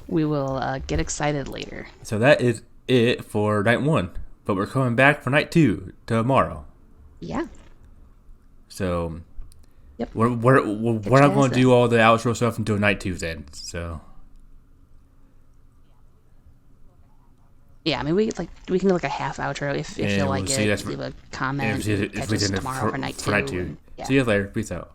we will get excited later. So that is it for night 1. But we're coming back for night 2 tomorrow. Yeah. So Yep. we're not going to do all the outro stuff until night 2 then. So yeah, I mean, we can do like a half outro if you like we'll see. it. Leave a comment. if we Catch us did it tomorrow for night 2. For night 2. And, yeah. See you later. Peace out.